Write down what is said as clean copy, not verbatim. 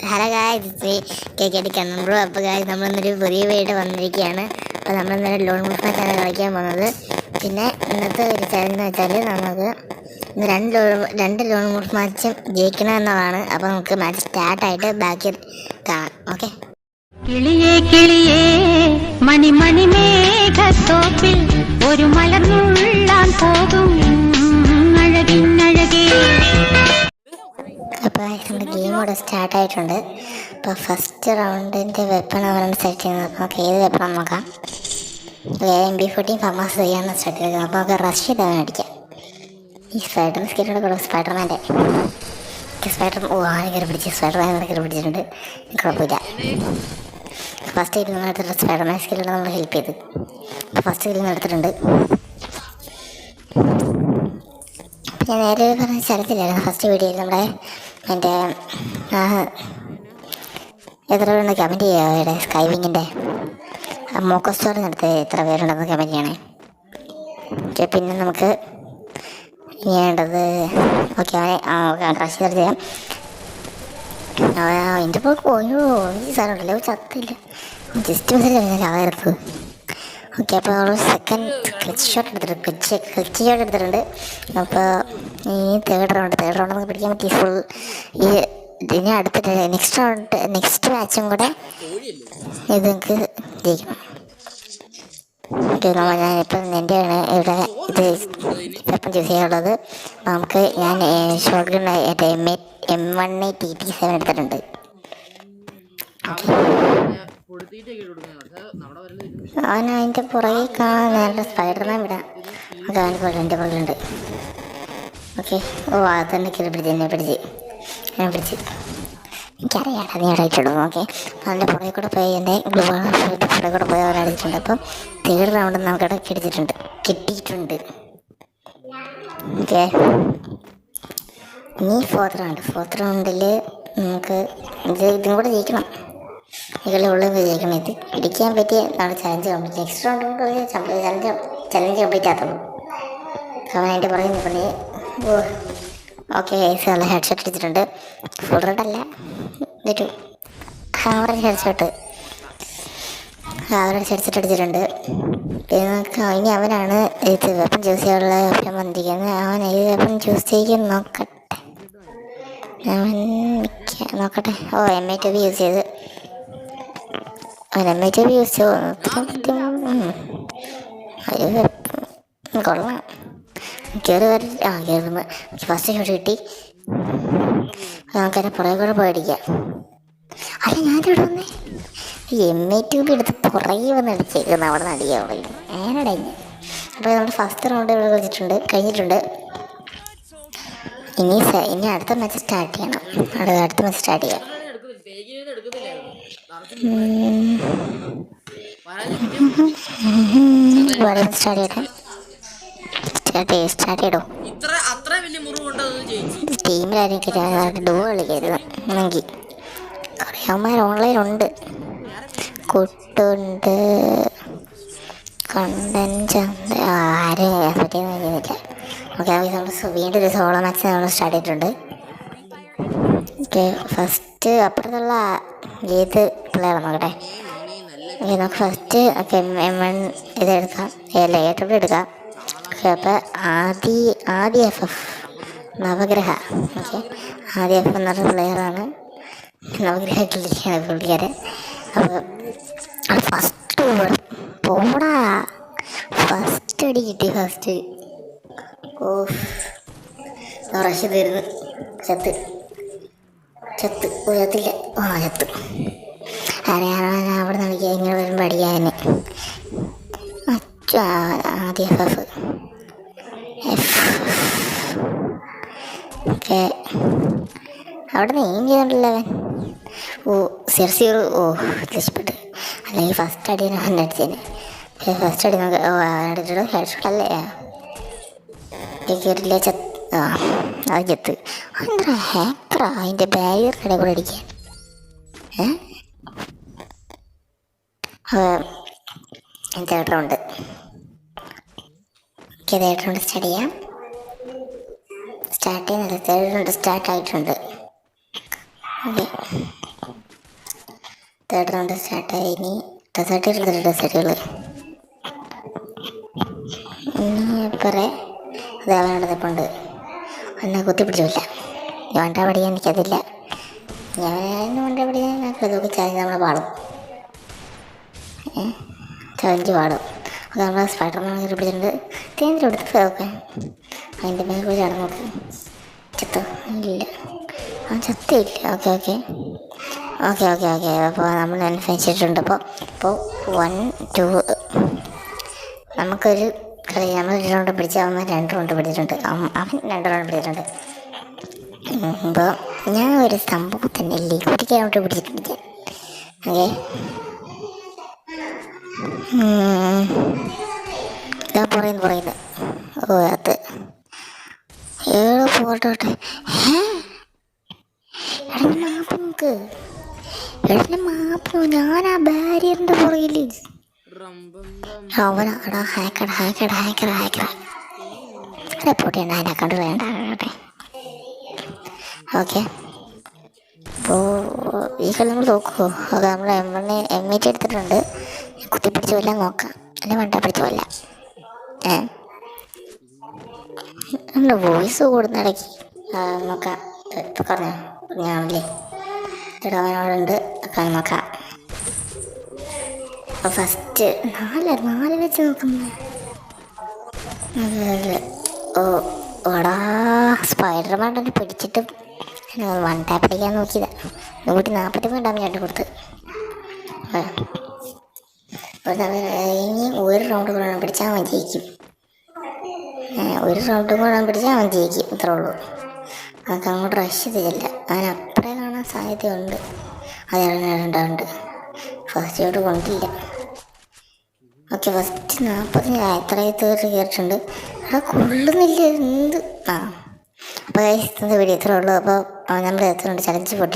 Hello guys, കേക്കേട്ട് Kannan bro. അപ്പോൾ guys നമ്മളിന്നൊരു പുതിയ വീട് വന്നിരിക്കുകയാണ്. അപ്പോൾ നമ്മളിന്നൊരു ലോൺ മാച്ചാണ് കളിക്കാൻ പോകുന്നത്. പിന്നെ ഇന്നത്തെ ഒരു ചാലഞ്ച് എന്ന് വെച്ചാൽ നമുക്ക് ഇന്ന് രണ്ട് ലോൺ മാച്ചും ജയിക്കണം എന്നതാണ്. അപ്പോൾ നമുക്ക് മാച്ച് സ്റ്റാർട്ടായിട്ട് ബാക്കി കാണാം. ഓക്കെ. കിളിയേ കിളിയേ മണി മണി മേഘത്തോപ്പിൽ ഒരു മലർന്നുള്ളാൻ പോകും അഴകിന്നഴകേ. അപ്പോൾ നമ്മുടെ ഗെയിം ഇവിടെ സ്റ്റാർട്ടായിട്ടുണ്ട്. അപ്പോൾ ഫസ്റ്റ് റൗണ്ടിൻ്റെ വെപ്പൺ അവരാണ് സെറ്റ് ചെയ്യുന്നത്. അപ്പോൾ നമുക്ക് ഏത് വെപ്പൺ നോക്കാം. MP14 ഫമാസ് ചെയ്യാമെന്ന് സ്റ്റാർട്ട് ചെയ്തത്. അപ്പോൾ നമുക്ക് റഷ് ചെയ്താണ് അടിക്കാം. ഈ സ്പൈഡർ സ്കില്ലോടെ കൂടെ സ്പൈഡർമാൻ്റെ ആരെ കയറി പിടിച്ച് സ്പൈഡർമാനെ കയറി പിടിച്ചിട്ടുണ്ട്. കുഴപ്പമില്ല. ഫസ്റ്റ് കില്ല് നമ്മൾ എടുത്തിട്ട് സ്പൈഡർമാൻ സ്കില്ലോടെ നമ്മൾ ഹെൽപ്പ് ചെയ്ത്. അപ്പോൾ ഫസ്റ്റ് കില്ല് എടുത്തിട്ടുണ്ട്. ഞാൻ നേരെ പറഞ്ഞ സ്ഥലത്തില്ലായിരുന്നു ഫസ്റ്റ് വീഡിയോയിൽ നമ്മുടെ എൻ്റെ എത്ര പേരുണ്ട് കമൻറ്റ് ചെയ്യുക. അവിടെ സ്കൈവിങ്ങിൻ്റെ മോക്കോ സ്റ്റോറിനടുത്ത് എത്ര പേരുണ്ടെന്ന് കമൻറ്റ് ചെയ്യണേ. ഓക്കെ, പിന്നെ നമുക്ക് ചെയ്യേണ്ടത് ഓക്കെ അവനെ ക്രഷ് ചെയ്ത് ചെയ്യാം. എൻ്റെ ഇപ്പോൾ പോയോ ഈ സാധനം ഉണ്ടല്ലോ ചത്തില്ല, ജസ്റ്റ് മിസ്സിൽ ചാകരുത്. ഓക്കെ, അപ്പോൾ നമ്മൾ സെക്കൻഡ് ക്ലച്ച് ഷോട്ട് എടുത്തിട്ടുണ്ട്. അപ്പോൾ ഈ തേർഡ് റൗണ്ട് നമുക്ക് പിടിക്കാൻ പറ്റി. ഫുൾ ഈ ഇതിനെ അടുത്തിട്ട് നെക്സ്റ്റ് മാച്ചും കൂടെ ഇത് നമുക്ക് ജയിക്കണം. ഓക്കെ, ഞാനിപ്പം എൻ്റെയാണ് ഇവിടെ ഇത് വെപ്പൺ ചൂസ് ചെയ്യാനുള്ളത്. നമുക്ക് ഞാൻ ഷോട്ട് ഗൺ M1A-TT7 എടുത്തിട്ടുണ്ട്. അവൻ അതിൻ്റെ പുറകെ കാണാൻ നേരെ സ്പൈഡർമാൻ വിടാം. ഓക്കെ, അവൻ്റെ പുറകെ എൻ്റെ പുറകിലുണ്ട്. ഓക്കെ, അതെന്നെ എന്നെ പിടിച്ച് എനിക്കറിയാം നീ അവിടെ ആയിട്ടുള്ളൂ. ഓക്കെ, അവൻ്റെ പുറകെ കൂടെ പോയി എൻ്റെ പുറകെ കൂടെ പോയി അവൻ അടിച്ചിട്ടുണ്ട്. അപ്പം തേർഡ് റൗണ്ട് നമുക്കിവിടെ കിട്ടിയിട്ടുണ്ട്. ഓക്കെ, ഇനി ഫോർത്ത് റൗണ്ടിൽ നമുക്ക് ഇതും കൂടെ ജയിക്കണം. ഇതിൽ ഉള്ളിൽ വിജയിക്കണം. ഇത് ഇടിക്കാൻ പറ്റിയ നമ്മുടെ challenge complete. Next round challenge complete ആകത്തുള്ളൂ. അവൻ അതിൻ്റെ പുറകെ പറഞ്ഞ് ഓക്കെ നല്ല ഹെഡ് ഷോട്ട് അടിച്ചിട്ടുണ്ട്. ഫുൾ റെഡ് അല്ല, ഇതൊരു ആവറേജ് ഹെഡ് ഷോട്ട് അടിച്ചിട്ടുണ്ട്. പിന്നെ നമുക്ക് ഇനി അവനാണ് ഇത് വെപ്പൺ ചൂസ് ചെയ്യാനുള്ള ഓപ്ഷൻ വന്നിരിക്കുന്നത്. അവൻ ഏത് വെപ്പൺ ചൂസ് ചെയ്യും നോക്കട്ടെ. M8 യൂസ് ചെയ്ത് M8 യൂസ് കൊള്ളാം. കയറുമ്പോൾ ഫസ്റ്റ് ഷോട്ട് കിട്ടി. നമുക്കതിനെ പുറകെ കൂടെ പോയടിക്കാം. അല്ല, ഞാനിവിടെ വന്നേ M8 എടുത്ത് പുറകെ വന്ന് അടിച്ചേക്കുന്നത്. അവിടെ നിന്ന് അടിക്കാൻ പറയും ഞാനടങ്ങി. അപ്പോൾ നമ്മൾ ഫസ്റ്റ് റൗണ്ട് ഇവിടെ കഴിഞ്ഞിട്ടുണ്ട്. ഇനി അടുത്ത മാച്ച് സ്റ്റാർട്ട് ചെയ്യണം. അടുത്ത മാച്ച് സ്റ്റാർട്ട് ചെയ്യാം. സ്റ്റാർട്ട് ചെയ്തോ. ടീമിലായിരിക്കും ഡോ കളിക്കരുത് എന്നെങ്കിൽ കുറേ അവന്മാർ ഓൺലൈനുണ്ട്. കുട്ടുണ്ട് കണ്ടന്റ് ആരും പറ്റിയെന്ന് കഴിയുന്നില്ല. ഓക്കെ, നമ്മൾ വീണ്ടും ഒരു സോളോ മാച്ച് നമ്മൾ സ്റ്റാർട്ട് ചെയ്തിട്ടുണ്ട്. ഓക്കെ, ഫസ്റ്റ് അപ്പുറത്തുള്ള ഏത് പ്ലെയർ നോക്കട്ടെ. ഓക്കെ, നമുക്ക് ഫസ്റ്റ് M1 ഇതെടുക്കാം, A-W എടുക്കാം. ഓക്കെ, അപ്പോൾ ആദ്യ FF നവഗ്രഹ. ഓക്കെ, ആദ്യ FF എന്ന് പറഞ്ഞ പ്ലെയറാണ്. നവഗ്രഹ കിളിയാണ് പുള്ളിക്കാരൻ. അപ്പോൾ ഫസ്റ്റ് പോടാ ഫസ്റ്റ് അടി കിട്ടി. റഷ് തീർന്ന് ചത്ത് ഉയർത്തില്ല. ചത്ത് അറിയാൻ അവിടെ നിന്ന് ഇങ്ങനെ വരുമ്പോൾ അടിക്കാൻ ആദ്യ FF. ഓക്കെ, അവിടെ നിന്ന് എയിം ചെയ്തോണ്ടല്ലോ അവൻ. രക്ഷപ്പെട്ട്. അല്ലെങ്കിൽ ഫസ്റ്റ് അടിയാണ് അവൻ അടിച്ചതിന്. ഫസ്റ്റ് അടി നമുക്ക് അടിച്ചിട്ട് ഹെഡ് ഷോട്ട് അല്ലേ കയറില്ല. അത് ചത്ത്. എന്താ ഹാക്കറാ അതിൻ്റെ ബാരിയറിൻ്റെ കൂടെ അടിക്കാൻ. തേർഡ് റൗണ്ട് സ്റ്റാർട്ട് ചെയ്യാം. സ്റ്റാർട്ട് ചെയ്യുന്നത് തേർഡ് റൗണ്ട് സ്റ്റാർട്ട് ആയിട്ടുണ്ട്. ഓക്കെ, തേർഡ് റൗണ്ട് സ്റ്റാർട്ടായി. ഇനി ഡെസേർട്ട് എടുത്തിട്ട് ഡെസേർട്ടുകൾ ഇനി പറേ അത് അവനോട് നിൽപ്പുണ്ട്. എന്നെ കുത്തിപ്പിടിച്ചില്ല. വണ്ട പഠിക്കാൻ എനിക്കതില്ല. ഞാൻ വണ്ട പഠിക്കാൻ നോക്കി ചാലഞ്ച് നമ്മളെ പാടും. ചലഞ്ച് പാടും. അത് നമ്മളെ സ്പൈഡർമാൻ കയറി പിടിച്ചിട്ടുണ്ട്. തേന്ദ്ര എടുത്ത് ഓക്കെ അതിൻ്റെ മേലെ പോയി ചടങ്ങ് നോക്കും. ചത്തോ? ഇല്ല, അവൻ ചത്തില്ല. Okay okay okay okay okay അപ്പോൾ നമ്മൾ അനുസരിച്ചിട്ടുണ്ട്. അപ്പോൾ 1 2 നമുക്കൊരു കളി. നമ്മൾ 2 റൗണ്ട് പിടിച്ച് അവൻ 2 റൗണ്ട് പിടിച്ചിട്ടുണ്ട്. അവൻ 2 റൗണ്ട് പിടിച്ചിട്ടുണ്ട്. അപ്പോൾ ഞാൻ ഒരു സംഭവം തന്നെ ലിക്വിഡ് റൗണ്ട് പിടിച്ചിട്ടുണ്ട്. ഓക്കെ, ഞാൻ പറയുന്നത് ഓ അത് ഏഴ് പോട്ടോട്ടെ. മാപ്പ് നോക്ക്, എവിടെ മാപ്പ്? ഞാൻ ആ ബാരിയറിന്റെ പുറകിൽ അവനാടാ ഹാക്കട ഹാക്കട ഹാക്കട ഹാക്കട റിപ്പോർട്ട് ചെയ്യണ്ട. അതിനെ കണ്ട് വേണ്ട. ഓക്കെ, അപ്പോൾ ഈ കളി നമ്മൾ നോക്കുമോ? അത് നമ്മൾ M80 എടുത്തിട്ടുണ്ട്. കുത്തിപ്പിടിച്ച് കൊല്ലാൻ നോക്കാം, അല്ലെ വണ്ട പിടിച്ച് കൊല്ലാം. എൻ്റെ വോയിസ് കൂടുന്ന ഇടയ്ക്ക് നോക്കാം. ഇപ്പം പറഞ്ഞോ ഞാനല്ലേ ഇടവനോടുണ്ട് നോക്കാം. അപ്പോൾ ഫസ്റ്റ് 4 വെച്ച് നോക്കുന്നത്. ഓ ഓടാ, സ്പൈഡർമാൻ തന്നെ പിടിച്ചിട്ട് വൺ ടാപ്പ് അടിക്കാൻ നോക്കിയതാണ്. 143 ഡാമേജ് കൊടുത്ത്. ഇനി ഒരു റൗണ്ട് കൂടെ പിടിച്ചാൽ അവൻ ജയിക്കും. ഒരു റൗണ്ട് കൂടെ പിടിച്ചാൽ അവൻ ജയിക്കും. ഇത്രേ ഉള്ളൂ. നമുക്ക് അങ്ങോട്ട് റഷ് ചെയ്തില്ല. അവൻ അപ്പറേ കാണാൻ സാധ്യതയുണ്ട്. അത് ഉണ്ടാവുന്നുണ്ട്. ഫസ്റ്റ് ഔട്ട് കൊണ്ടില്ല. ഓക്കെ, ഫസ്റ്റ് 40 എത്ര കയറിയിട്ടുണ്ട്. അവിടെ കൊള്ളുന്നില്ല എന്ത്. അപ്പോൾ വീഡിയോ ഇത്രേ ഉള്ളൂ. അപ്പോൾ നമ്മൾ എത്ര ചലഞ്ച് പൊട്ടി.